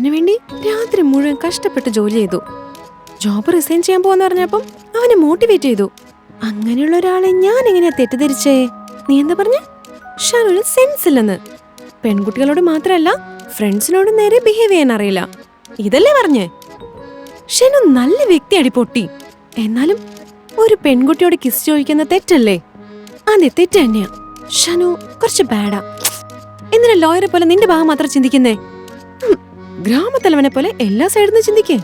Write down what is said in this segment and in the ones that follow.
അതിനുവേണ്ടി രാത്രി മുഴുവൻ കഷ്ടപ്പെട്ട് ജോലി ചെയ്തു. ജോബ് റിസൈൻ ചെയ്യാൻ പോവാന്ന് പറഞ്ഞപ്പം അവനെ മോട്ടിവേറ്റ് ചെയ്തു. അങ്ങനെയുള്ള ഒരാളെ ഞാൻ എങ്ങനെയാ തെറ്റിദ്ധരിച്ചേ? നീ എന്താ പറഞ്ഞ? ഷാനുവിന് സെൻസ് ഇല്ലെന്ന്. പെൺകുട്ടികളോട് മാത്രമല്ല ഫ്രണ്ട്സിനോട് നേരെ ബിഹേവ് ചെയ്യാൻ അറിയില്ല, ഇതല്ലേ പറഞ്ഞേ? ഷാനു നല്ല വ്യക്തിയടി പൊട്ടി. എന്നാലും ഒരു പെൺകുട്ടിയോട് കിസ് ചോദിക്കുന്ന തെറ്റല്ലേ? അതെ, തെറ്റ് തന്നെയാ. ഷാനു കുറച്ച് ബാഡാ. എന്തിനാ ലോയറെ പോലെ നിന്റെ ഭാഗം മാത്രം ചിന്തിക്കുന്നേ? ഗ്രാമത്തലവനെ പോലെ എല്ലാ സൈഡിൽ നിന്ന് ചിന്തിക്കേ.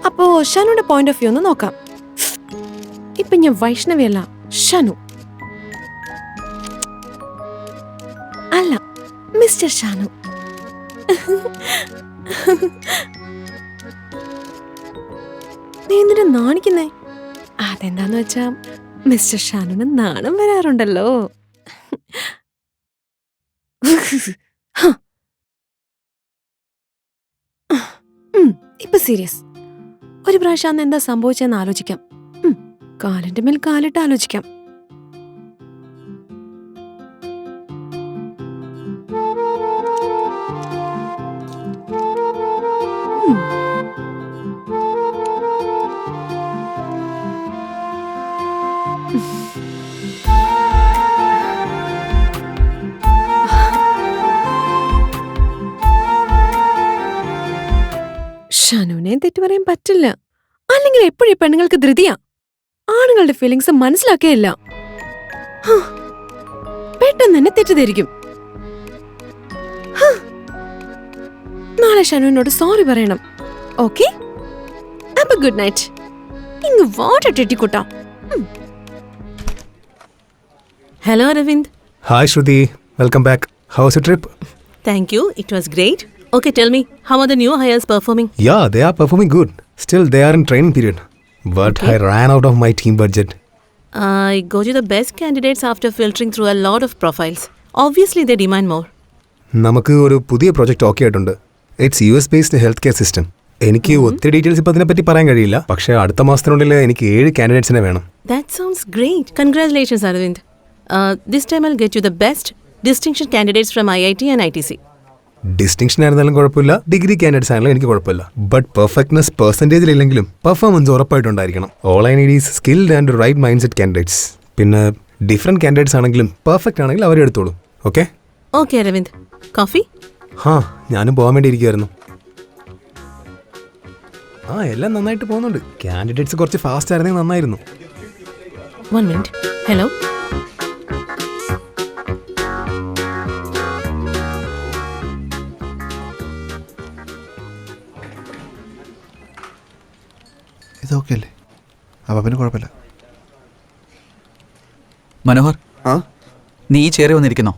അപ്പോ ഷാനുവിന്റെ പോയിന്റ് ഓഫ് വ്യൂ ഒന്ന് നോക്കാം. ഇപ്പൊ ഞാൻ വൈഷ്ണവിയല്ല, ഷാനു. അല്ല, മിസ്റ്റർ ഷാനു. നീ എന്തിനാ നാണിക്കുന്നേ? അതെന്താന്ന് വെച്ചാ മിസ്റ്റർ ഷാനുവിന് നാണം വരാറുണ്ടല്ലോ. ഇപ്പൊ സീരിയസ്. ഒരു പ്രാവശ്യം അന്ന് എന്താ സംഭവിച്ചെന്ന് ആലോചിക്കാം. കാലിന്റെ മേൽ കാലിട്ട് ആലോചിക്കാം. ഷാനുവിനെ തെറ്റു പറയാൻ പറ്റില്ല. അല്ലെങ്കിൽ എപ്പോഴും പെണ്ണുങ്ങൾക്ക് ധൃതിയാ. ആണുങ്ങളുടെ ഫീലിങ്സ് മനസ്സിലാക്കിയല്ല, പെട്ടെന്ന് തന്നെ തെറ്റിദ്ധരിക്കും. നാളെ ഷാനുവിനോട് സോറി പറയണം. ഓക്കെ, അപ്പൊ ഗുഡ് നൈറ്റ്. ഇങ്ങ് വാട്ടിട്ടിക്കൂട്ടാ. Hello, Aravind. Hi, Shruti. Welcome back. How was your trip? Thank you. It was great. Okay, tell me, how are the new hires performing? Yeah, they are performing good. Still, they are in training period. But Okay. I ran out of my team budget. I got you the best candidates after filtering through a lot of profiles. Obviously, they demand more. നമുക്ക് ഒരു പുതിയ project okay ആയിട്ടുണ്ട്. It's US based health care system. എനിക്ക് ഒത്തിരി details ഇപ്പം അതിനെപ്പറ്റി പറയാൻ കഴിയില്ല. പക്ഷേ അടുത്ത മാസത്തിനുള്ളിൽ എനിക്ക് 7 കാൻഡിഡേറ്റ്സിനെ വേണം. That sounds great. Congratulations, Aravind. This time I'll get you the best distinction candidates from IIT and ITC. Distinction ആയിരുന്നാലും കുഴപ്പമില്ല, ഡിഗ്രി കാൻഡിഡേറ്റ്സ് ആണെങ്കിലും എനിക്ക് കുഴപ്പമില്ല. ബട്ട് പെർഫെക്റ്റ്നെസ് പെർസെൻറ്റേജിലില്ലെങ്കിലും പെർഫോമൻസ് ഉറപ്പായിട്ടുണ്ടായിരിക്കണം. All I need is skilled and right mindset candidates. പിന്നെ different candidates ആണെങ്കിലും perfect ആണെങ്കിൽ അവരെ എടുത്തോളൂ. ഓക്കെ? Okay, Aravind. Coffee? ഞാനും പോകാൻ വേണ്ടി ഇരിക്കുമായിരുന്നു. എല്ലാം നന്നായിട്ട് പോകുന്നുണ്ട്. കാൻഡിഡേറ്റ്സ് കുറച്ച് ഫാസ്റ്റ് ആയിരുന്നെങ്കിൽ നന്നായിരുന്നു. 1 minute. Hello? ഇതൊക്കെ അല്ലേ? അപ്പം പിന്നെ കുഴപ്പമില്ല. മനോഹർ, നീ ഈ ചേറി വന്നിരിക്കുന്നോ?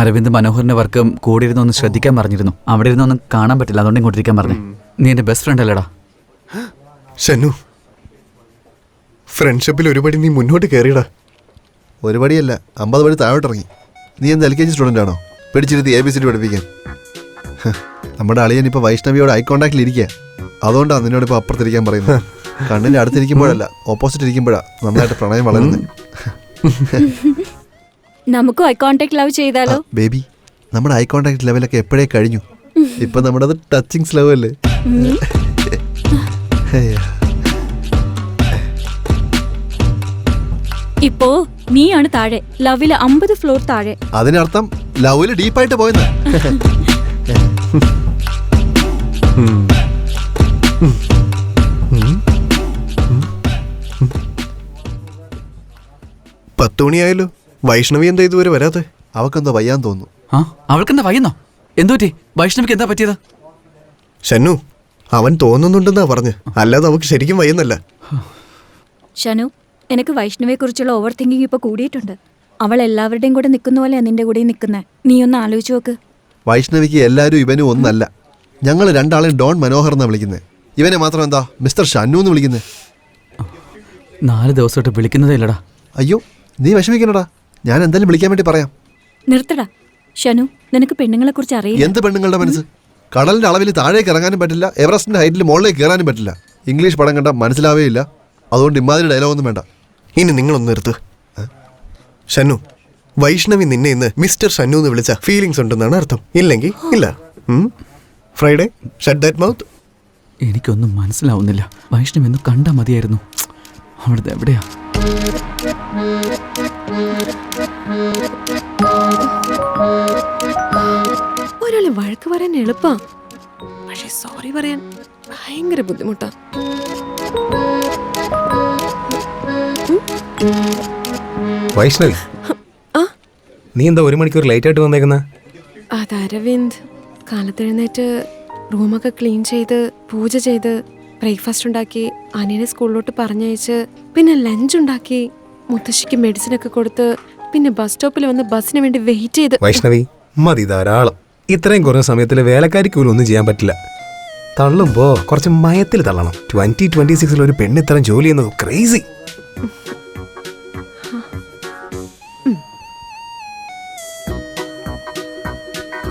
അരവിന്ദ് മനോഹറിന്റെ വർക്ക് കൂടെ ഇരുന്നൊന്ന് ശ്രദ്ധിക്കാൻ പറഞ്ഞിരുന്നു. അവിടെ ഇരുന്നൊന്നും കാണാൻ പറ്റില്ല, അതുകൊണ്ട് ഇങ്ങോട്ടിരിക്കാൻ പറഞ്ഞു. നീ എൻ്റെ ബെസ്റ്റ് ഫ്രണ്ട് അല്ലേടാ? ഷനു, ഫ്രണ്ട്ഷിപ്പിൽ ഒരുപടി നീ മുന്നോട്ട് കയറിയടാ. ഒരുപടിയല്ല, 50 പടി താഴോട്ടിറങ്ങി. നീ എന്ത് LKG സ്റ്റുഡൻ്റ് ആണോ? പിടിച്ചിരുത്തി ABCD പഠിപ്പിക്കാൻ. നമ്മുടെ അളിയൻ ഇപ്പോൾ വൈഷ്ണവിയോട് ഐ കോണ്ടാക്റ്റിൽ ഇരിക്കുക. അതുകൊണ്ടാണ് നിന്നോട് ഇപ്പോൾ അപ്പുറത്തിരിക്കാൻ പറയുന്നത്. കണ്ണിൻ്റെ അടുത്തിരിക്കുമ്പോഴല്ല, ഓപ്പോസിറ്റ് ഇരിക്കുമ്പോഴാണ് നന്നായിട്ട് പ്രണയം വളരുന്നത്. നമുക്കും ഐ കോണ്ടാക്ട് ലവ് ചെയ്താലോ? ബേബി, നമ്മുടെ ഐ കോണ്ടാക്ട് ലെവലൊക്കെ എപ്പോഴേ കഴിഞ്ഞു. ഇപ്പൊ നമ്മുടെ അത് ടച്ചിങ്സ് ലെവൽ അല്ലേ? ഇപ്പോ നീയാണ് താഴെ, ലവില് 50 ഫ്ലോർ താഴെ. അതിനർത്ഥം ലവില് ഡീപ്പായിട്ട് പോയെന്ന്. പത്തുമണിയായല്ലോ, വൈഷ്ണവി എന്താ ഇതുവരെ വരാത്തെ? അവക്കെന്തോ വയ്യാൻ തോന്നുന്നു. അവൾക്കെന്താ വയ്യുന്നോ? എന്തോറ്റി? വൈഷ്ണവിക്ക് എന്താ പറ്റിയത്? ഷന്നു, അവൻ തോന്നുന്നുണ്ടെന്നാ പറഞ്ഞ്, അല്ലാതെ അവക്ക് ശരിക്കും വയ്യുന്നല്ല. ഷനു, എനിക്ക് വൈഷ്ണവിയെ കുറിച്ചുള്ള ഓവർ തിങ്കിങ് ഇപ്പൊ കൂടിയിട്ടുണ്ട്. അവൾ എല്ലാവരുടെയും കൂടെ നിൽക്കുന്ന പോലെ നിന്റെ കൂടെ നിൽക്കുന്നേ. നീ ഒന്ന് ആലോചിച്ച് നോക്ക്. വൈഷ്ണവിക്ക് എല്ലാവരും ഇവനും ഒന്നല്ല. ഞങ്ങൾ രണ്ടാളെയും ഡോൺ മനോഹർ എന്നാ വിളിക്കുന്നത്. ഇവനെ മാത്രം എന്താ മിസ്റ്റർ ഷന്നു എന്ന് വിളിക്കുന്നത്? 4 ദിവസമായിട്ട് വിളിക്കുന്നതേ ഇല്ലടാ. അയ്യോ, നീ വിഷമിക്കണടാ, ഞാൻ എന്തായാലും വിളിക്കാൻ വേണ്ടി പറയാം. നിർത്തടാ ഷനു, നിനക്ക് പെണ്ണുങ്ങളെ കുറിച്ച് അറിയാം. എന്ത് പെണ്ണുങ്ങളുടെ മനസ്സ്? കടലിന്റെ അളവിൽ താഴേക്ക് ഇറങ്ങാനും പറ്റില്ല, എവറസ്റ്റിന്റെ ഹൈറ്റിൽ മുകളിലേക്ക് കയറാനും പറ്റില്ല. ഇംഗ്ലീഷ് പടം കണ്ട മനസ്സിലാവേ ഇല്ല. അതുകൊണ്ട് ഇമാതിരി ഡയലോഗൊന്നും വേണ്ട. ഇനി നിങ്ങളൊന്ന് നിർത്ത്. ഷന്നു, വൈഷ്ണവി നിന്നെ ഇന്ന് മിസ്റ്റർ ഷന്നു എന്ന് വിളിച്ച ഫീലിങ്സ് ഉണ്ടെന്നാണ് അർത്ഥം. ഇല്ലെങ്കിൽ ഇല്ല. Friday shut that mouth. എനിക്കൊന്നും മനസ്സിലാവുന്നില്ല. വൈഷ്ണവ് എന്ന് കണ്ടാ മതിയായിരുന്നു. അവിടുത്തെ എവിടെയാ? ഒരാളെ വഴക്ക് പറയാൻ എളുപ്പാ, പക്ഷെ സോറി പറയാൻ ഭയങ്കര ബുദ്ധിമുട്ടാ. വൈഷ്ണവി, നീ എന്താ 1 മണിക്കൂർ ലേറ്റ് ആയിട്ട് വന്നേക്കുന്ന? അത് അരവിന്ദ് കാലത്തെഴുന്നേറ്റ് റൂമൊക്കെ ക്ലീൻ ചെയ്ത് പൂജ ചെയ്ത് ബ്രേക്ക്ഫാസ്റ്റ് ഉണ്ടാക്കി അനിയനെ സ്കൂളിലോട്ട് പറഞ്ഞയച്ച് പിന്നെ ലഞ്ച് ഉണ്ടാക്കി മുത്തശ്ശിക്ക് മെഡിസിൻ ഒക്കെ കൊടുത്ത് പിന്നെ ബസ് സ്റ്റോപ്പിൽ വന്ന് ബസ്സിന് വേണ്ടി വെയിറ്റ് ചെയ്ത്. വൈഷ്ണവി മതി ധാരാളം. ഇത്രയും കുറഞ്ഞ സമയത്തിൽ വേലക്കാരിക്ക് പോലും ഒന്നും ചെയ്യാൻ പറ്റില്ല. തള്ളുമ്പോ കുറച്ച് മയത്തിൽ തള്ളണം. 2026 ഒരു പെണ്ണ് ഇത്രയും ജോലി ചെയ്യുന്നത് ക്രേസി.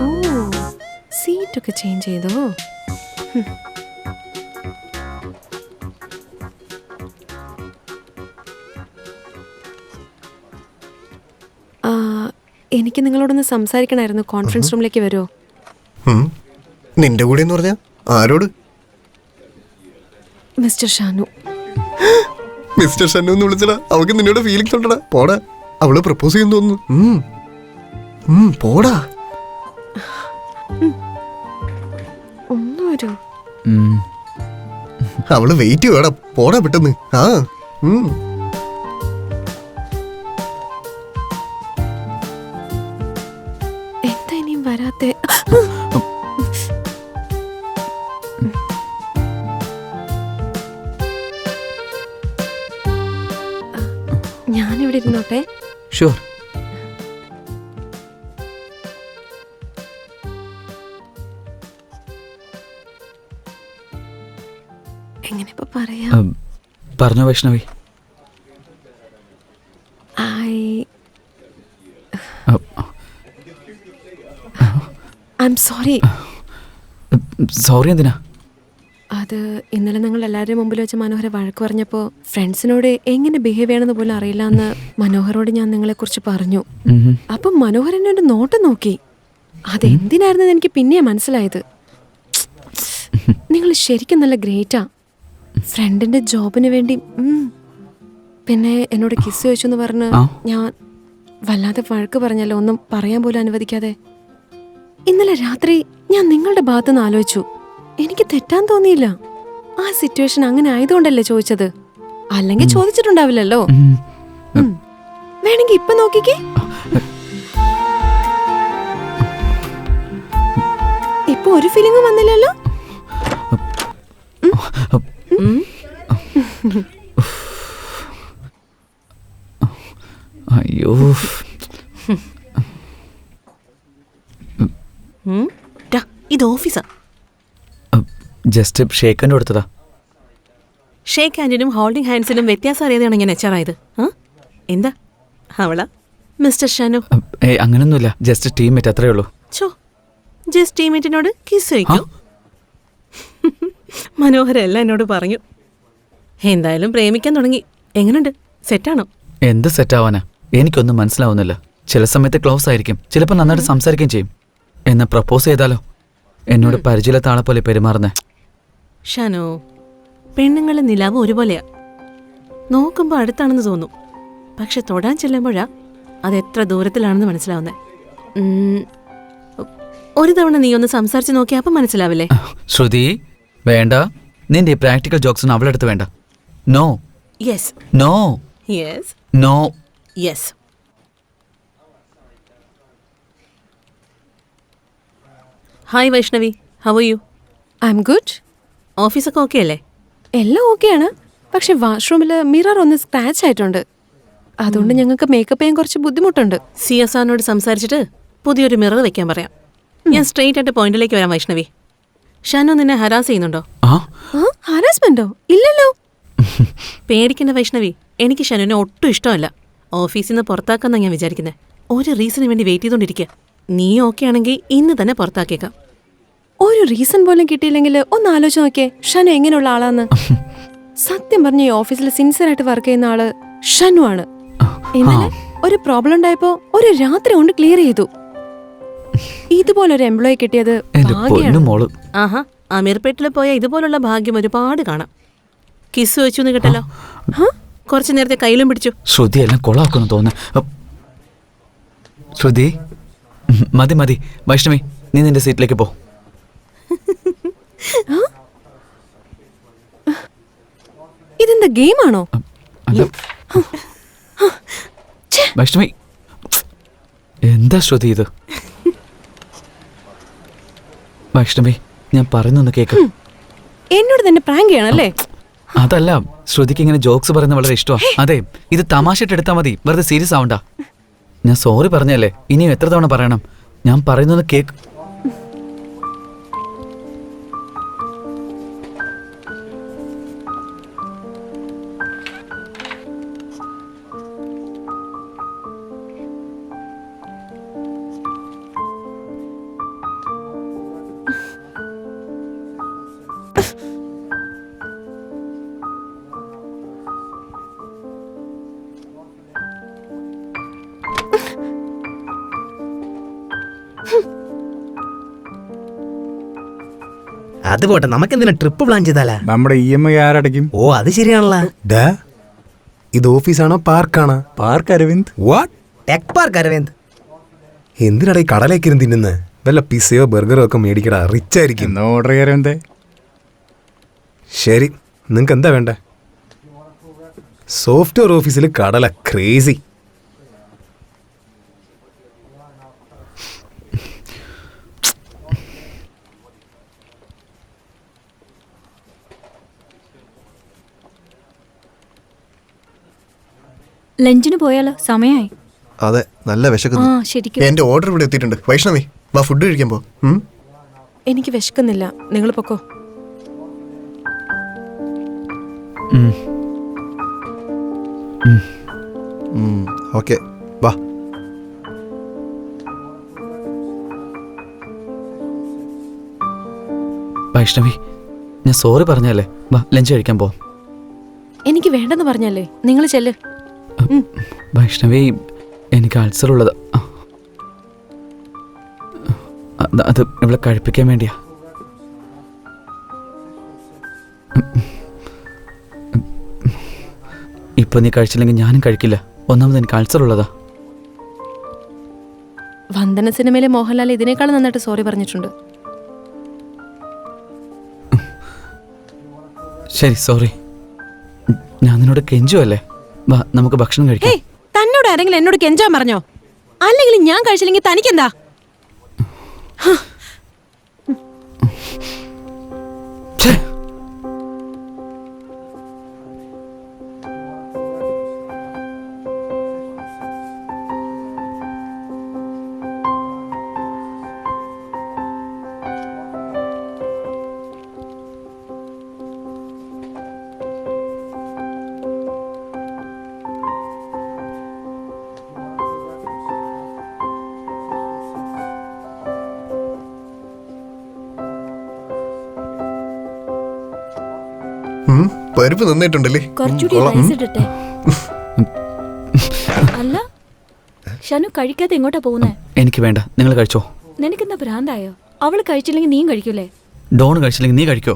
ഓ, സീറ്റൊക്കെ ചേഞ്ച് ചെയ്തോ? എനിക്ക് നിങ്ങളോടൊന്ന് സംസാരിക്കണമായിരുന്നു. കോൺഫറൻസ് റൂമിലേക്ക് വരുമോ? നിന്റെ കൂടെ എന്ന് പറഞ്ഞാ ആരോട്? മിസ്റ്റർ ഷാനു. മിസ്റ്റർ ഷന്നു എന്ന് വിളിച്ചടാ. അവൾക്ക് നിന്നോട് ഫീലിങ്സ് ഉണ്ടടാ. പോടാ, അവള് പ്രപ്പോസ് ചെയ്യുന്നു തോന്നുന്നു. പോടാ. ഒന്ന് വരൂ. അവള് വെയിറ്റ് ചെയ്യടാ. പോടാ പെട്ടെന്ന്. എന്താ ഇനിയും വരാത്തെ? ഞാനിവിടെ ഇരുന്നോട്ടെ. ഷുവർ. എങ്ങനെ ഇപ്പൊ പറയാ? പറഞ്ഞോ വൈഷ്ണവി. I'm sorry. സോറി എന്തിനാ? അത് ഇന്നലെ നിങ്ങൾ എല്ലാവരുടെയും മുമ്പിൽ വെച്ച് മനോഹര വഴക്ക് പറഞ്ഞപ്പോൾ ഫ്രണ്ട്സിനോട് എങ്ങനെ ബിഹേവ് ചെയ്യണമെന്ന് പോലും അറിയില്ല എന്ന് മനോഹരോട് ഞാൻ നിങ്ങളെക്കുറിച്ച് പറഞ്ഞു. അപ്പം മനോഹർ എന്നെ ഒരു നോട്ടം നോക്കി. അതെന്തിനായിരുന്നെന്ന് എനിക്ക് പിന്നെയാ മനസ്സിലായത്. നിങ്ങൾ ശരിക്കും നല്ല ഗ്രേറ്റാ. ഫ്രണ്ടിന്റെ ജോബിന് വേണ്ടി. പിന്നെ എന്നോട് കിസ് ചോദിച്ചു എന്ന് പറഞ്ഞ് ഞാൻ വല്ലാതെ വഴക്ക് പറഞ്ഞല്ലോ, ഒന്നും പറയാൻ പോലും അനുവദിക്കാതെ. ഇന്നലെ രാത്രി ഞാൻ നിങ്ങളുടെ ഭാഗത്തുനിന്ന് ആലോചിച്ചു. എനിക്ക് തെറ്റാൻ തോന്നിയില്ല. ആ സിറ്റുവേഷൻ അങ്ങനെ ആയതുകൊണ്ടല്ലേ ചോദിച്ചത്, അല്ലെങ്കിൽ ചോദിച്ചിട്ടുണ്ടാവില്ലല്ലോ. വേണമെങ്കിൽ ഇപ്പൊ നോക്കിക്കേ. ഇപ്പൊ ഒരു ഫീലിംഗും വന്നില്ലല്ലോ. അയ്യോ, ഇത് ഓഫീസാ. ജസ്റ്റ് ഷേക്ക് ഹാൻഡ് കൊടുത്തതാ. ഷേക്ക് ഹാൻഡിനും ഹോൾഡിംഗ് ഹാൻഡ്സിനും വ്യത്യാസം അറിയാതെയാണ് ഞാൻ HR ആയത്. എന്താ അവളാ മിസ്റ്റർ ഷാനു? അങ്ങനൊന്നുമില്ല, ജസ്റ്റ് ടീംമേറ്റ് അത്രേ ഉള്ളൂ. ജസ്റ്റ് ടീംമേറ്റിനോട് കിസ് വയ്ക്കൂ. മനോഹര എല്ലാം എന്നോട് പറഞ്ഞു. എന്തായാലും പ്രേമിക്കാൻ തുടങ്ങി. എങ്ങനെയുണ്ട്? സെറ്റാണോ? എന്ത് സെറ്റാവാനാ? എനിക്കൊന്നും മനസ്സിലാവുന്നില്ല. ചില സമയത്ത് ക്ലോസ് ആയിരിക്കും, ചിലപ്പോൾ നന്നായിട്ട് സംസാരിക്കുകയും ചെയ്യും. എന്നെ പ്രപ്പോസ് ചെയ്താലോ? എന്നോട് പരിചയമില്ലാത്ത ആളെ പോലെ പെരുമാറുന്നേ. ഷാനോ, പെണ്ണുങ്ങളെ നിലാവ് ഒരുപോലെയാ. നോക്കുമ്പോൾ അടുത്താണെന്ന് തോന്നും, പക്ഷെ തൊടാൻ ചെല്ലുമ്പോഴാ അത് എത്ര ദൂരത്തിലാണെന്ന് മനസ്സിലാവുന്നേ. ഒരു തവണ നീ ഒന്ന് സംസാരിച്ച് നോക്കിയാൽ അപ്പം മനസ്സിലാവില്ലേ? ശ്രുതി, വേണ്ട. നിന്റെ ഈ പ്രാക്ടിക്കൽ ജോക്സ് ഒന്നും അവളെടുത്ത് വേണ്ട. No. Yes. No. Yes. No. Yes. Hi Vaishnavi, how are you? I am good. ഓഫീസൊക്കെ ഓക്കെ അല്ലേ? എല്ലാം ഓക്കെയാണ്, പക്ഷെ വാഷ്റൂമിൽ മിറർ ഒന്ന് സ്ക്രാച്ച് ആയിട്ടുണ്ട്. അതുകൊണ്ട് ഞങ്ങൾക്ക് മേക്കപ്പ് ചെയ്യാൻ കുറച്ച് ബുദ്ധിമുട്ടുണ്ട്. CSRനോട് സംസാരിച്ചിട്ട് പുതിയൊരു മിറർ വെക്കാൻ പറയാം. ഞാൻ സ്ട്രെയിറ്റ് ആയിട്ട് പോയിന്റിലേക്ക് വരാം. വൈഷ്ണവി, ഷാനു നിന്നെ ഹരാസ് ചെയ്യുന്നുണ്ടോ? ഹാരാസ്മെന്റോ? ഇല്ലല്ലോ. പേടിക്കേണ്ട വൈഷ്ണവി, എനിക്ക് ഷാനുവിനെ ഒട്ടും ഇഷ്ടമല്ല. ഓഫീസിൽ നിന്ന് പുറത്താക്കാന്നാണ് ഞാൻ വിചാരിക്കുന്നത്. ഒരു റീസണിന് വേണ്ടി വെയിറ്റ് ചെയ്തോണ്ടിരിക്കുക. നീ ഓക്കെ ആണെങ്കിൽ ഇന്ന് തന്നെ പുറത്താക്കിയേക്കാം. ഒരു റീസൺ പോലും കിട്ടിയില്ലെങ്കിൽ ഒന്ന് ആലോചിച്ച് നോക്കിയേ ഷനു എങ്ങനെയുള്ള ആളാന്ന്. സത്യം പറഞ്ഞ ഈ ഓഫീസിൽ സിൻസിയർ ആയിട്ട് വർക്ക് ചെയ്യുന്ന ആള് ഷനു ആണ്. ഇന്നലെ ഒരു പ്രോബ്ലം ഉണ്ടായപ്പോ ഒരു രാത്രി കൊണ്ട് ക്ലിയർ ചെയ്തു. ഇതുപോലൊരു എംപ്ലോയി കിട്ടിയത് എന്റെ പൊന്നു ഭാഗ്യാണ്. മോള്. ആഹാ അമീർപേട്ടിൽ പോയ ഇതുപോലുള്ള ഭാഗ്യം ഒരുപാട് കാണാം. കിസ് വെച്ചു എന്ന് കേട്ടല്ലോ. കുറച്ചു നേരത്തെ കയ്യിലും പിടിച്ചു. ശ്രുതി എല്ലാം കൊളാക്കുന്നു തോന്നുന്നു. ശ്രുതി മതി മതി. വൈഷ്ണവി നീ നിന്റെ സീറ്റിലേക്ക് പോ. ഇതെന്താ ഗെയിമാണോ? അല്ല വൈഷ്ണവി എന്താ ശ്രുതി ഇത്? വൈഷ്ണവി ഞാൻ പറയുന്നൊന്ന് കേക്ക്. എന്നോട് തന്നെ പ്രാങ്ക് ചെയ്യണല്ലേ? അതല്ല, ശ്രുതിക്ക് ഇങ്ങനെ ജോക്സ് പറയുന്നത് വളരെ ഇഷ്ടമാണ്. അതെ, ഇത് തമാശയിട്ട് എടുത്താൽ മതി, വെറുതെ സീരിയസ് ആവണ്ട. ഞാൻ സോറി പറഞ്ഞല്ലേ, ഇനിയും എത്ര തവണ പറയണം? ഞാൻ പറയുന്നത് കേക്ക്. അത് പോട്ടെ, നമുക്കെന്തിനാ ട്രിപ്പ് പ്ലാൻ ചെയ്താലാ? നമ്മുടെ EMI ആരടയ്ക്കും? ഓ അത് ശരിയാണല്ലോ. ഇത് ഓഫീസാണോ പാർക്കാണോ? Park Aravind. What? Tech park Aravind. എന്തിനാടാ ഈ കടലേക്ക് ഇരുന്ന് തിന്നുന്നത്? വല്ല പിസയോ ബർഗറോ ഒക്കെ മേടിക്കടാ, റിച്ച് ആയിരിക്കും. എന്നാ ഓർഡർ ചെയ്യാറുണ്ട്. ശരി, നിങ്ങൾക്ക് എന്താ വേണ്ടേ? സോഫ്റ്റ്വെയർ ഓഫീസിൽ കടല ക്രേസി. ലഞ്ചിന് പോയാലോ? സമയമായി. അതെ, നല്ല ആ വിശക്കുന്നു. ശരിക്കും. എന്റെ ഓർഡർ ഇവിടെ എത്തിയിട്ടുണ്ട്. വൈഷ്ണവി വാ, ഫുഡ് കഴിക്കാൻ പോ. എനിക്ക് വിശക്കുന്നില്ല, നിങ്ങൾ പൊക്കോ. ഓക്കെ വാ. വൈഷ്ണവി ഞാൻ സോറി പറഞ്ഞല്ലേ, വാ ലഞ്ച് കഴിക്കാൻ പോ. എനിക്ക് വേണ്ടെന്ന് പറഞ്ഞല്ലേ, നിങ്ങൾ ചെല്ല്. വൈഷ്ണവി എനിക്ക് അൾസർ ഉള്ളത്. അത് ഇവിടെ കഴിപ്പിക്കാൻ വേണ്ടിയാ. ഇപ്പൊ നീ കഴിച്ചില്ലെങ്കിൽ ഞാനും കഴിക്കില്ല. ഒന്നാമത് എനിക്ക് അൾസർ ഉള്ളതാ. വന്ദന സിനിമയിലെ മോഹൻലാൽ ഇതിനേക്കാൾ നന്നായിട്ട് സോറി പറഞ്ഞിട്ടുണ്ട്. ശരി സോറി. ഞാൻ നിന്നോട് കെഞ്ചുവല്ലേ, വാ നമുക്ക് ഭക്ഷണം കഴിക്കാം. ഏയ്, തന്നോട് ആരെങ്കിലും എന്നോട് കെഞ്ചാൻ പറഞ്ഞോ? അല്ലെങ്കിൽ ഞാൻ കഴിച്ചില്ലെങ്കിൽ തനിക്കെന്താ? ഛേ, പരിപ്പ് നന്നായിട്ടുണ്ടല്ലേ? കുറച്ചുകൂടി റൈസ് ഇടട്ടെ? അല്ല ഷനു കഴിക്കാതെ എങ്ങോട്ടാ പോകുന്നേ? എനിക്ക് വേണ്ട, നിങ്ങൾ കഴിച്ചോ. നിനക്കെന്താ ഭ്രാന്തായോ? അവള് കഴിച്ചില്ലെങ്കിൽ നീയും കഴിക്കൂലേ? ഡോൺ കഴിച്ചില്ലെങ്കിൽ നീ കഴിക്കോ.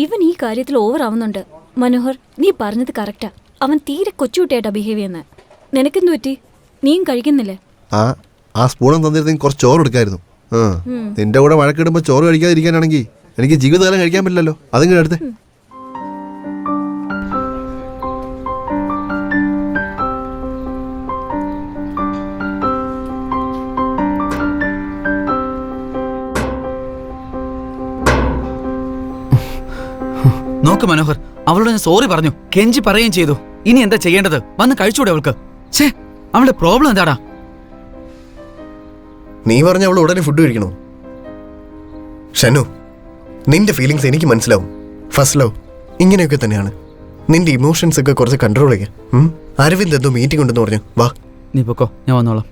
ഇവൻ ഈ കാര്യത്തിൽ ഓവർ ആവുന്നുണ്ട്. മനോഹർ, നീ പറഞ്ഞത് കറക്റ്റാ. അവൻ തീരെ കൊച്ചുകുട്ടിയായിട്ടാ ബിഹേവ് ചെയ്യുന്നത്. നിനക്കെന്തു പറ്റി? നീയും കഴിക്കുന്നില്ലേ? ആ സ്പൂണും തന്നിരുന്നെങ്കിൽ കുറച്ച് ചോറ് എടുക്കായിരുന്നു. നിന്റെ കൂടെ വഴക്കിടുമ്പോ ചോറ് കഴിക്കാതിരിക്കാനാണെങ്കിൽ എനിക്ക് ജീവിതകാലം കഴിക്കാൻ പറ്റില്ലല്ലോ. അതെങ്ങനെ അടുത്ത് നോക്ക് മനോഹർ, അവളോട് ഞാൻ സോറി പറഞ്ഞു, കെഞ്ചി പറയുകയും ചെയ്തു. ഇനി എന്താ ചെയ്യേണ്ടത്? വന്ന് കഴിച്ചൂടെ അവൾക്ക്? ഛേ, അവളുടെ പ്രോബ്ലം എന്താടാ? നീ പറഞ്ഞ അവൾ ഉടനെ ഫുഡ് കഴിക്കണോ? ഷനു, നിന്റെ ഫീലിങ്സ് എനിക്ക് മനസ്സിലാവും. ഫസ്റ്റ് ലവ് ഇങ്ങനെയൊക്കെ തന്നെയാണ്. നിന്റെ ഇമോഷൻസ് ഒക്കെ കുറച്ച് കൺട്രോൾ ചെയ്യാം. അരവിന്ദ് എന്തോ മീറ്റിംഗ് ഉണ്ടെന്ന് പറഞ്ഞു. വാ നീ പൊക്കോ, ഞാൻ വന്നോളാം.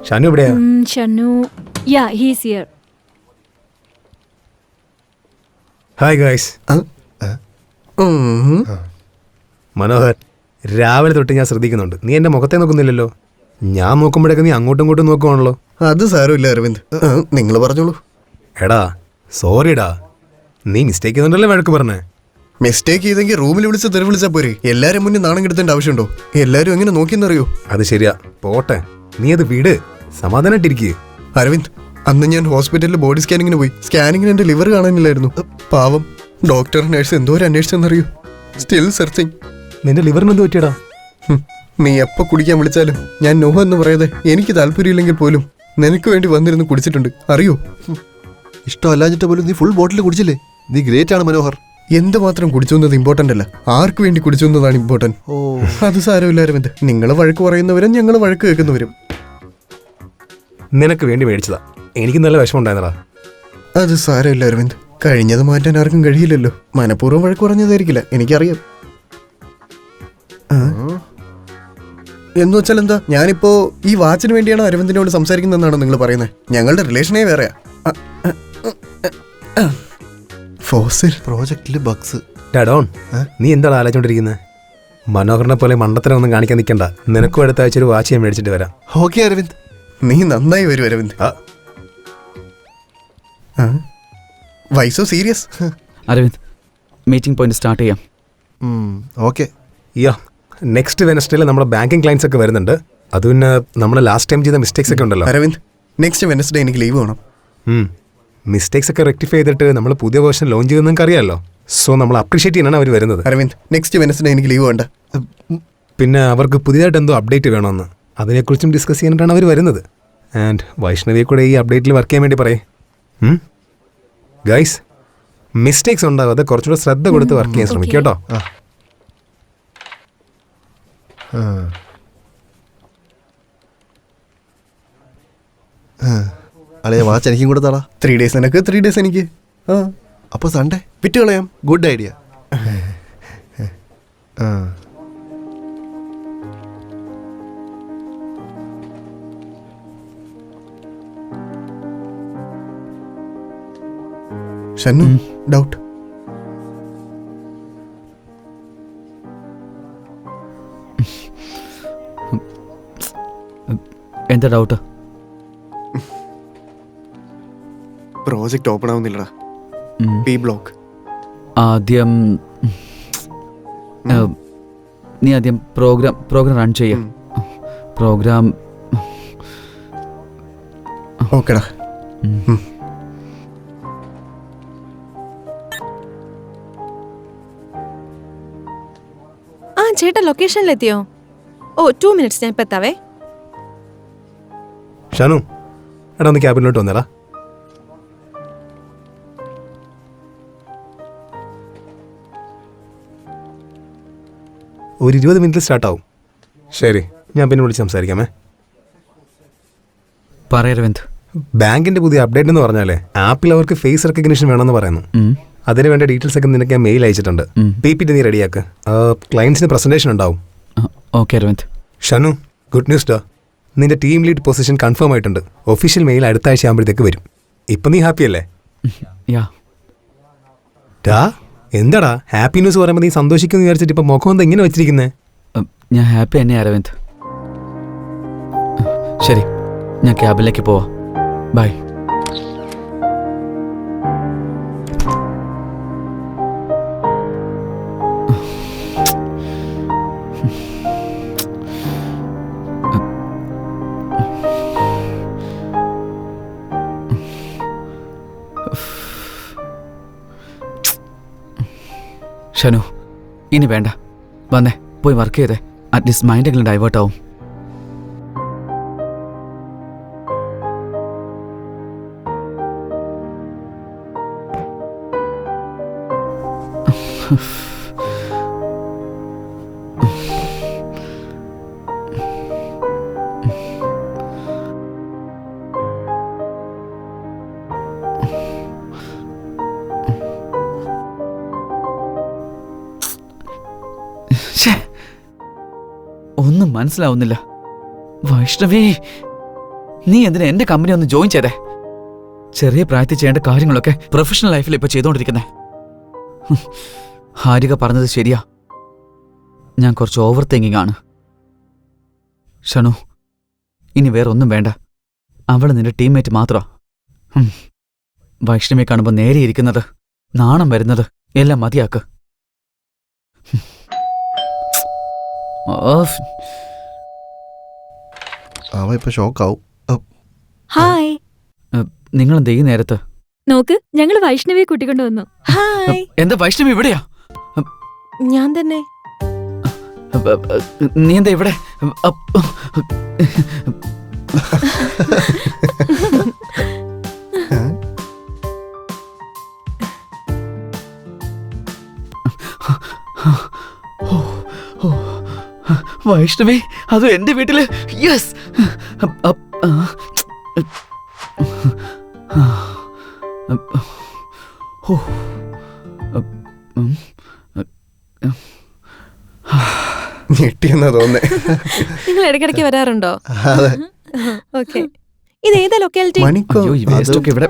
ഷാനു എവിടെയാ? ഷനു, യാ he's here. Hi guys. Manohar, രാവിലെ തൊട്ട് ഞാൻ ശ്രദ്ധിക്കുന്നുണ്ട്. നീ എൻ്റെ മുഖത്തെ നോക്കുന്നില്ലല്ലോ. ഞാൻ നോക്കുമ്പോഴേക്ക് നീ അങ്ങോട്ടും ഇങ്ങോട്ടും നോക്കുവാണല്ലോ. അത് സാരമില്ല അരവിന്ദ്, നിങ്ങൾ പറഞ്ഞോളൂ. എടാ സോറിടാ, നീ മിസ്റ്റേക്ക് ചെയ്യുന്നുണ്ടല്ലേ വഴക്ക് പറഞ്ഞേ. മിസ്റ്റേക്ക് ചെയ്തെങ്കിൽ റൂമിൽ വിളിച്ച് തെറി വിളിച്ചാൽ പോരെ. എല്ലാരും മുന്നിൽ നാണം കെടുത്തേണ്ട ആവശ്യമുണ്ടോ? എല്ലാരും എങ്ങനെ നോക്കിയെന്നറിയോ? അത് ശരിയാ, പോട്ടെ, നീ അത് വിട്, സമാധാനായിട്ടിരിക്കുക. അരവിന്ദ്, അന്ന് ഞാൻ ഹോസ്പിറ്റലിൽ ബോഡി സ്കാനിങ്ങിന് പോയി. സ്കാനിങ്ങിന് എന്റെ ലിവർ കാണാനില്ലായിരുന്നു. പാവം ഡോക്ടർ നേഴ്സ് എന്തോരം അന്വേഷിച്ചെന്നറിയോ? Still searching. നിന്റെ ലിവറിന് എന്ത് പറ്റിയടാ? നീ എപ്പോ കുടിക്കാൻ വിളിച്ചാലും ഞാൻ നോ എന്ന് പറയാതെ എനിക്ക് താല്പര്യമില്ലെങ്കിൽ പോലും നിനക്ക് വേണ്ടി വന്നിരുന്ന് കുടിച്ചിട്ടുണ്ട്, അറിയോ? ഇഷ്ടമല്ലാഞ്ഞിട്ട് പോലും നീ ഫുൾ ബോട്ടിൽ കുടിച്ചില്ലേ? നീ ഗ്രേറ്റ് ആണ് മനോഹർ. എന്തുമാത്രം കുടിച്ചു എന്നത് ഇമ്പോർട്ടന്റ് അല്ല, ആർക്ക് വേണ്ടി കുടിച്ചു എന്നതാണ് ഇമ്പോർട്ടന്റ്. ഓ, അത് സാരമില്ല അരവിന്ദ്. നിങ്ങൾ വഴക്ക് പറയുന്നവരും ഞങ്ങൾ വഴക്ക് കേൾക്കുന്നവരും. നിനക്ക് വേണ്ടി മേടിച്ചതാ, എനിക്ക് നല്ല വിഷമം ഉണ്ടായിരുന്നടാ. അത് സാരമില്ല അരവിന്ദ്, കഴിഞ്ഞത് മാറ്റാൻ ആർക്കും കഴിയില്ലല്ലോ. മനഃപൂർവ്വം വഴക്ക് പറഞ്ഞതായിരിക്കില്ല, എനിക്കറിയാം. എന്ന് വെച്ചാൽ എന്താ? ഞാനിപ്പോ ഈ വാച്ചിന് വേണ്ടിയാണ് അരവിന്ദിനോട് സംസാരിക്കുന്നതെന്നാണ് നിങ്ങൾ പറയുന്നത്. ഞങ്ങളുടെ റിലേഷനേ വേറെയാ. Fossil പ്രോജക്റ്റില് Bugs. ഡോൺ, നീ എന്താണ് ആലോചിച്ചോണ്ടിരിക്കുന്നത്? മനോഹറിനെ പോലെ മണ്ടത്തരം ഒന്നും കാണിക്കാൻ നിൽക്കണ്ട. നിനക്കും അടുത്ത ആഴ്ച ഒരു വാച്ച് ഞാൻ മേടിച്ചിട്ട് വരാം. ഓക്കെ അരവിന്ദ്, നീ നന്നായി വരും Aravind. Why so serious? Aravind, meeting point start ചെയ്യാം. ഓക്കെ. യാ, നെക്സ്റ്റ് വെനസ്ഡേയിൽ നമ്മുടെ ബാങ്കിങ് ക്ലയൻസ് ഒക്കെ വരുന്നുണ്ട്. അത് പിന്നെ നമ്മൾ ലാസ്റ്റ് ടൈം ചെയ്ത മിസ്റ്റേക്സ് ഒക്കെ ഉണ്ടല്ലോ. അരവിന്ദ്, നെക്സ്റ്റ് വെനസ്ഡേ എനിക്ക് ലീവ് വേണം. മിസ്റ്റേക്സ് ഒക്കെ റെക്ടിഫൈ ചെയ്തിട്ട് നമ്മൾ പുതിയ വേർഷൻ ലോഞ്ച് ചെയ്തെന്ന് നിങ്ങൾക്ക് അറിയാമല്ലോ. സോ നമ്മൾ അപ്രീഷിയേറ്റ് ചെയ്യാനാണ് അവർ വരുന്നത്. അരവിന്ദ്, നെക്സ്റ്റ് വെനസ്ഡേ എനിക്ക് ലീവ് വേണ്ട. പിന്നെ അവർക്ക് പുതിയതായിട്ട് എന്തോ അപ്ഡേറ്റ് വേണമെന്ന്, അതിനെക്കുറിച്ചും ഡിസ്കസ് ചെയ്യാനായിട്ടാണ് അവർ വരുന്നത്. ആൻഡ് വൈഷ്ണവിയെ കൂടെ ഈ അപ്ഡേറ്റിൽ വർക്ക് ചെയ്യാൻ വേണ്ടി പറയേ. ഗൈസ്, മിസ്റ്റേക്സ് ഉണ്ടാവാതെ കുറച്ചുകൂടെ ശ്രദ്ധ കൊടുത്ത് വർക്ക് ചെയ്യാൻ ശ്രമിക്കുക കേട്ടോ. അളയ വാച്ച് എനിക്കും കൂടെ തടാ. 3 days നിനക്ക്, 3 days എനിക്ക്. അപ്പോൾ സൺഡേ വിറ്റ് കളയാം. Good idea. ഷന്നു, ഡൗട്ട്? എന്താ ഡൗട്ട്? പ്രോജക്റ്റ് ഓപ്പൺ ആവുന്നില്ലടാ. P block. ആദ്യം നീ ആദ്യം പ്രോഗ്രാം റൺ ചെയ്യ. പ്രോഗ്രാം ഓക്കെടാ. ആ ചേട്ടാ ലൊക്കേഷനിലെത്തിയോ? ഓ 2 minutes, ഞാൻ ഇപ്പം എത്താവേ. ഷാനു, എടാ ഒന്ന് ക്യാബിനിലോട്ട് വന്നേടാ. ഒരു 20 minutes സ്റ്റാർട്ടാവും. ശരി, ഞാൻ പിന്നെ വിളിച്ച് സംസാരിക്കാമേ. പറ അരവിന്ദ്. ബാങ്കിന്റെ പുതിയ അപ്ഡേറ്റ് എന്ന് പറഞ്ഞാലേ ആപ്പിൽ അവർക്ക് ഫേസ് റെക്കഗ്നിഷൻ വേണമെന്ന് പറയുന്നു. അതിന് വേണ്ട ഡീറ്റെയിൽസ് ഒക്കെ നിനക്ക് ഞാൻ മെയിൽ അയച്ചിട്ടുണ്ട്. PPT നീ റെഡിയാക്ക്. ക്ലയൻസിന് പ്രസന്റേഷൻ ഉണ്ടാവും. Okay Aravind. Shanu, good news ഡാ. നിന്റെ ടീം ലീഡ് പൊസിഷൻ കൺഫേം ആയിട്ടുണ്ട്. ഒഫീഷ്യൽ മെയിൽ അടുത്ത ആഴ്ച ആകുമ്പോഴത്തേക്ക് വരും. ഇപ്പം നീ ഹാപ്പി അല്ലേ? ഡാ, എന്താടാ ഹാപ്പി ന്യൂസ് പറയുമ്പോൾ നീ സന്തോഷിക്കുന്നു വിചാരിച്ചിട്ട് ഇപ്പം മുഖം എന്താ ഇങ്ങനെ വെച്ചിരിക്കുന്നേ? ഞാൻ ഹാപ്പി തന്നെ അരവിന്ദ്. ശരി, ഞാൻ ക്യാബിലേക്ക് പോവാ. ബൈ. ഷനു, ഇനി വേണ്ട, വന്നേ പോയി വർക്ക് ചെയ്തേ. അറ്റ്ലീസ്റ്റ് മൈൻഡെങ്കിലും ഡൈവേർട്ട് ആവും. ഒന്നും മനസ്സിലാവുന്നില്ല. വൈഷ്ണവി, നീ എന്തിനാ എന്റെ കമ്പനി ഒന്ന് ജോയിൻ ചെയ്തേ? ചെറിയ പ്രായത്തിൽ ചെയ്യേണ്ട കാര്യങ്ങളൊക്കെ പ്രൊഫഷണൽ ലൈഫിൽ ഇപ്പൊ ചെയ്തോണ്ടിരിക്കുന്നേ. ഹാരിക പറഞ്ഞത് ശരിയാ, ഞാൻ കുറച്ച് ഓവർ തിങ്കിങ് ആണ്. ഷണു, ഇനി വേറെ ഒന്നും വേണ്ട. അവള് നിന്റെ ടീംമേറ്റ് മാത്രമാ. വൈഷ്ണവിയെ കാണുമ്പോൾ നേരെ ഇരിക്കുന്നത്, നാണം വരുന്നത് എല്ലാം മതിയാക്ക്. അവ ഇപ്പൊ ഷോക്കാവും. ഹായ്. നിങ്ങളെന്താ ഈ നേരത്ത്? നോക്ക്, ഞങ്ങൾ വൈഷ്ണവിയെ കൂട്ടിക്കൊണ്ടു വന്നു. ഹായ്. എന്താ വൈഷ്ണവി ഇവിടെയാ? ഞാൻ തന്നെ. നീ എന്താ ഇവിടെ? വൈഷ്ണവി, അതും എന്റെ വീട്ടില്. യെസ്. ഞെട്ടിയെന്നാ തോന്നേ. നിങ്ങൾ ഇടയ്ക്കിടയ്ക്ക് വരാറുണ്ടോ? അതെ. ഓക്കെ. ഇത് ഏതാ ലൊക്കാലിറ്റി? മണിക്കോ? അയ്യോ, ഈ വേസ്റ്റ് ഒക്കെ ഇവിടെ.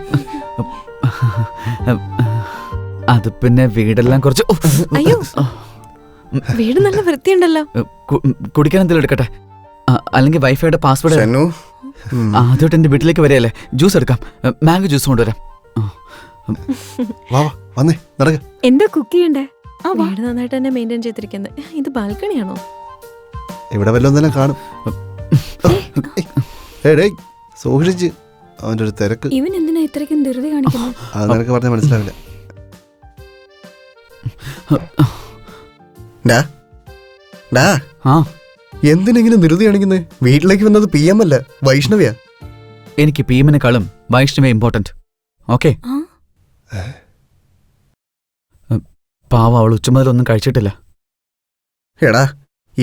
അത് പിന്നെ വീടെല്ലാം കുറച്ച്. അയ്യോ, വീട് നല്ല വൃത്തിയുണ്ടല്ലോ. കുടിക്കാൻ എന്തെങ്കിലും എടുക്കട്ടെ? അല്ലെങ്കിൽ വൈഫൈയുടെ പാസ്വേഡ്. ഷനു, ആദ്യമായിട്ട് എന്റെ വീട്ടിലേക്ക് വരികയല്ലേ, ജ്യൂസ് എടുക്കാം. മാംഗോ ജ്യൂസ് കൊണ്ടുവരാം. വാ വന്നേ, നടക്ക. എന്താ കുക്ക് ചെയ്യണ്ടേ? വീട് നന്നായിട്ട് തന്നെ മെയിൻറ്റെയിൻ ചെയ്തിരിക്കുന്നത്. ഇത് ബാൽക്കണിയാണോ? ഇവിടെ വല്ലതും കാണും. സൂക്ഷിച്ച്, അവൻ്റെ ഒരു തിരക്ക്. ഇവൻ എന്തിനാ ഇത്രയ്ക്കും ധൃതി കാണിക്കുന്നത്? അത് നിനക്ക് പറഞ്ഞാൽ മനസ്സിലാവില്ല. എന്തിനെങ്കിലും ധൃതി കാണിക്കുന്നത്? വീട്ടിലേക്ക് വന്നത് PM അല്ല, വൈഷ്ണവിയാ. എനിക്ക് PMനേക്കാളും വൈഷ്ണവേ ഇമ്പോർട്ടന്റ്. ഓക്കെ? പാവ, അവൾ ഉച്ചമുതലൊന്നും കഴിച്ചിട്ടില്ല. എടാ,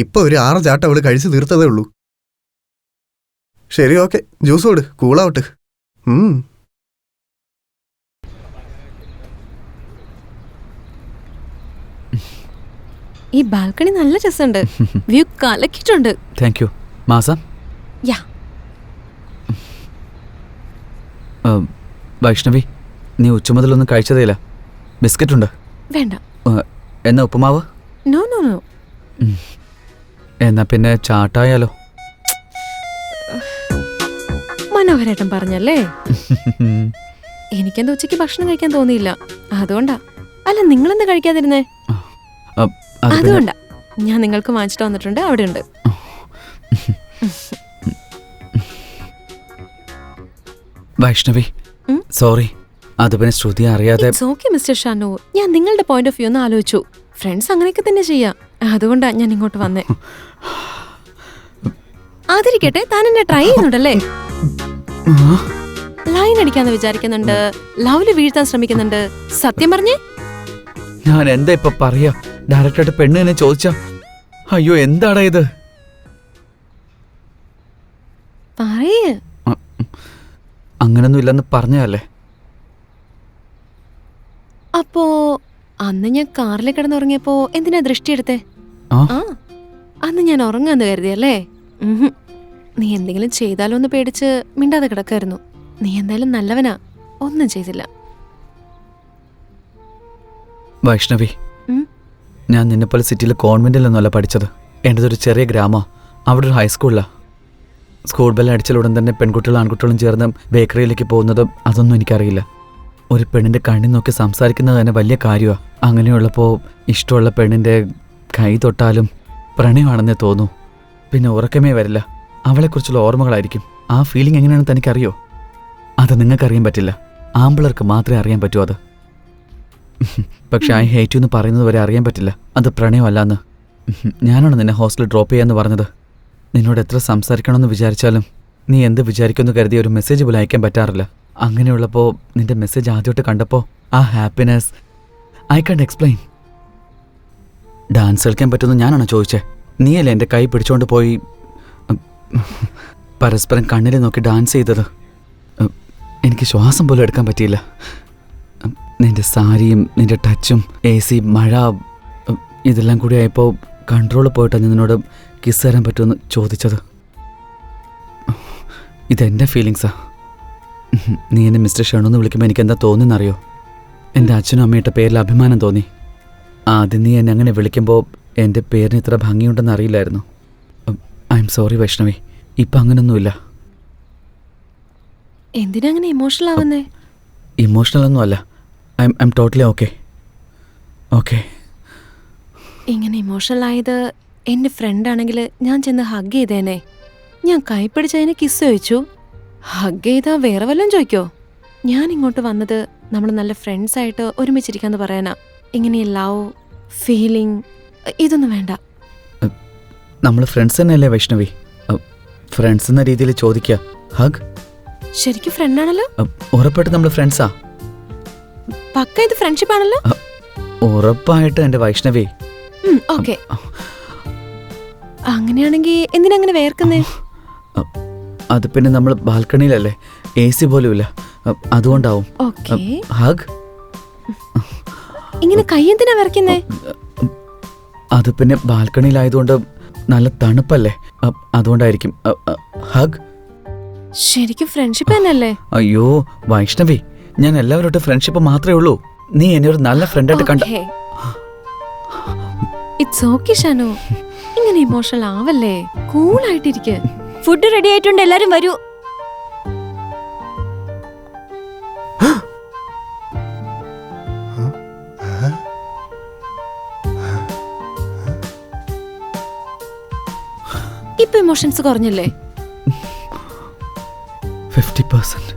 ഇപ്പൊ ഒരു 6 ചാട്ടം അവള് കഴിച്ചു തീർത്തതേ ഉള്ളൂ. ശരി, ഓക്കെ, ജ്യൂസ് കൊടു, കൂളാവട്ടെ. ഈ ബാൽക്കണി നല്ല രസമുണ്ട്. വ്യൂ കലക്കിട്ടുണ്ട്. Thank you. മാസം? യാ. വൈഷ്ണവി, നീ ഉച്ചമുതലൊന്നും കഴിച്ചതേയില്ല. ബിസ്ക്കറ്റ് ഉണ്ട്? വേണ്ട. എന്നാ ഉപ്പുമാവ്? No no no. എന്നാ പിന്നെ ചാട്ടായാലോ? മനോഹരേട്ടൻ പറഞ്ഞല്ലേ. എനിക്കെന്താ ഉച്ചയ്ക്ക് ഭക്ഷണം കഴിക്കാൻ തോന്നിയില്ല, അതുകൊണ്ടാ. അല്ല, നിങ്ങളെന്താ കഴിക്കാതിരുന്നേ? അതുകൊണ്ടാ. ഞാൻ നിങ്ങൾക്ക് വാങ്ങിച്ചിട്ട് വന്നിട്ടുണ്ട്, അവിടെ ഉണ്ട്. വൈഷ്ണവി, സോറി. അത് പിന്നെ ശ്രുതി അറിയാതെ. ഓക്കെ മിസ്റ്റർ ഷാനു, ഞാൻ നിങ്ങളുടെ പോയിന്റ് ഓഫ് വ്യൂ ഒന്ന് ആലോചിച്ചു. ഫ്രണ്ട്സ് അങ്ങനെയൊക്കെ തന്നെ ചെയ്യാം, അതുകൊണ്ടാ ഞാൻ ഇങ്ങോട്ട് വന്നേ. ആദരിക്കട്ടെ, താൻ എന്നെ ട്രൈ ചെയ്യുന്നുണ്ടല്ലേ? ലൈൻ അടിക്കാന്ന് വിചാരിക്കുന്നുണ്ട്, ലവില് വീഴ്ത്താൻ ശ്രമിക്കുന്നുണ്ട്. സത്യം പറഞ്ഞേ. ഞാൻ എന്താ ഇപ്പൊ പറയാ? ഡയറക്റ്റായിട്ട് പെണ്ണ് എന്നെ ചോദിച്ചാ? അയ്യോ, എന്താടാ ഇത്? പറയേ. അങ്ങനൊന്നും ഇല്ലെന്ന് പറഞ്ഞല്ലേ? അപ്പോ അന്ന് ഞാൻ കാറിൽ കിടന്നുറങ്ങിയപ്പോ എന്തിനാ ദൃഷ്ടി എടുത്തേ? അന്ന് ഞാൻ ഉറങ്ങാന്ന് കരുതിയല്ലേ? നീ എന്തെങ്കിലും ചെയ്താലോ എന്ന് പേടിച്ച് മിണ്ടാതെ കിടക്കായിരുന്നു. നീ എന്തായാലും നല്ലവനാ, ഒന്നും ചെയ്തില്ല. വൈഷ്ണവി, ഞാൻ നിന്നെപ്പോലെ സിറ്റിയിലെ കോൺവെന്റിലൊന്നുമല്ല പഠിച്ചത്. എൻ്റെതൊരു ചെറിയ ഗ്രാമ. അവിടെ ഒരു ഹൈസ്കൂളിലാണ്. സ്കൂൾ ബെല്ല് അടിച്ചാലുടൻ തന്നെ പെൺകുട്ടികളും ആൺകുട്ടികളും ചേർന്ന് ബേക്കറിയിലേക്ക് പോകുന്നതും അതൊന്നും എനിക്കറിയില്ല. ഒരു പെണ്ണിൻ്റെ കണ്ണിൽ നോക്കി സംസാരിക്കുന്നത് തന്നെ വലിയ കാര്യമാണ്. അങ്ങനെയുള്ളപ്പോൾ ഇഷ്ടമുള്ള പെണ്ണിൻ്റെ കൈ തൊട്ടാലും പ്രണയമാണെന്നേ തോന്നൂ. പിന്നെ ഉറക്കമേ വരില്ല. അവളെക്കുറിച്ചുള്ള ഓർമ്മകളായിരിക്കും. ആ ഫീലിംഗ് എങ്ങനെയാണെന്ന് തനിക്കറിയോ? അത് നിങ്ങൾക്കറിയാൻ പറ്റില്ല, ആമ്പിളർക്ക് മാത്രമേ അറിയാൻ പറ്റൂ അത്. പക്ഷെ ഐ ഹേറ്റ് യു എന്ന് പറയുന്നത് വരെ അറിയാൻ പറ്റില്ല അത് പ്രണയമല്ലാന്ന്. ഞാനാണ് നിന്നെ ഹോസ്റ്റലിൽ ഡ്രോപ്പ് ചെയ്യാമെന്ന് പറഞ്ഞത്. നിന്നോട് എത്ര സംസാരിക്കണമെന്ന് വിചാരിച്ചാലും നീ എന്ത് വിചാരിക്കുമെന്ന് കരുതി ഒരു മെസ്സേജ് പോലും അയക്കാൻ പറ്റാറില്ല. അങ്ങനെയുള്ളപ്പോൾ നിന്റെ മെസ്സേജ് ആദ്യമായിട്ട് കണ്ടപ്പോൾ ആ happiness I can't explain. Dance കളിക്കാൻ പറ്റുമെന്ന് ഞാനാണോ ചോദിച്ചേ? നീയല്ലേ എൻ്റെ കൈ പിടിച്ചുകൊണ്ട് പോയി പരസ്പരം കണ്ണിൽ നോക്കി ഡാൻസ് ചെയ്തത്? എനിക്ക് ശ്വാസം പോലും എടുക്കാൻ പറ്റിയില്ല. നിന്റെ സാരിയും നിന്റെ ടച്ചും AC, മഴ, ഇതെല്ലാം കൂടി ആയപ്പോൾ കൺട്രോൾ പോയിട്ടാണ് ഞാൻ നിന്നോട് കിസ് തരാൻ പറ്റുമെന്ന് ചോദിച്ചത്. ഇതെൻ്റെ ഫീലിങ്സാ. നീ എന്നെ മിസ്റ്റർ ഷണു എന്ന് വിളിക്കുമ്പോൾ എനിക്ക് എന്താ തോന്നുന്നറിയോ? എൻ്റെ അച്ഛനും അമ്മയുടെ പേരിൽ അഭിമാനം തോന്നി. ആദ്യം നീ എന്നെ അങ്ങനെ വിളിക്കുമ്പോൾ എൻ്റെ പേരിന് ഇത്ര ഭംഗിയുണ്ടെന്ന് അറിയില്ലായിരുന്നു. ഐ എം സോറി വൈഷ്ണവി, ഇപ്പം അങ്ങനൊന്നുമില്ല. എന്തിനാ അങ്ങനെ ഇമോഷണൽ ആവുന്നേ? ഇമോഷണൽ ഒന്നും അല്ല. I am totally okay. Okay. ഇങ്ങനെ ഇമോഷണൽ ആയത് എൻ്റെ ഫ്രണ്ടാണെങ്കിൽ ഞാൻ ചെന്ന് ഹഗ് ചെയ്തേനെ. ഞാൻ കൈപ്പിടിച്ചതിന് കിസ് ചോദിച്ചു. ഹഗ് ചെയ്താൽ വേറെ വല്ലതും ചോദിക്കോ? ഞാൻ ഇങ്ങോട്ട് വന്നത് നമ്മൾ നല്ല ഫ്രണ്ട്സ് ആയിട്ട് ഒരുമിച്ചിരിക്കാന്ന് പറയാനാ. ഇങ്ങനെ ലവ് ഫീലിംഗ് ഇതൊന്നും വേണ്ട. നമ്മൾ ഫ്രണ്ട്സ് തന്നെയല്ലേ വൈഷ്ണവി? ഫ്രണ്ട്സ് എന്ന രീതിയിൽ ചോദിക്കുക. ഹഗ് ശരിക്കും ഫ്രണ്ടാണല്ലോ. ഉറപ്പായിട്ട് നമ്മൾ ഫ്രണ്ട്സാ. പക്ക ഇത് ഫ്രണ്ട്ഷിപ്പ് ആണല്ലോ. ഉറപ്പായിട്ട് എൻ്റെ വൈഷ്ണവി. ഓക്കെ, അങ്ങനെയാണെങ്കിൽ എന്തിനാ അങ്ങനെ വേർക്കുന്നേ? അത് പിന്നെ നമ്മൾ ബാൽക്കണിയിലല്ലേ, AC പോലുമില്ല, അതുകൊണ്ടാവും. Okay, hug. ഇങ്ങനെ കൈ എന്തിനാ വരയ്ക്കുന്നേ? അത് പിന്നെ ബാൽക്കണിയിലായതുകൊണ്ട് നല്ല തണുപ്പല്ലേ, അതുകൊണ്ടായിരിക്കും. ഹഗ്. ശരിക്കും ഫ്രണ്ട്ഷിപ്പ് തന്നെയല്ലേ? അയ്യോ വൈഷ്ണവി, ഞാൻ എല്ലാവരോട്ടും ഫ്രണ്ട്ഷിപ്പ് മാത്രമേ ഉള്ളൂ. നീ എന്നെ ഒരു നല്ല ഫ്രണ്ടായിട്ട് കണ്ട. ഇറ്റ്സ് ഓക്കെ ഷാനു, ഇങ്ങനെ ഇമോഷണൽ ആവല്ലേ, കൂളായിട്ടിരിക്കെ. ഫുഡ് റെഡി ആയിട്ടുണ്ട്, എല്ലാരും വരൂ. ഇപ്പൊ ഇമോഷൻസ് കുറഞ്ഞല്ലേ? 50%.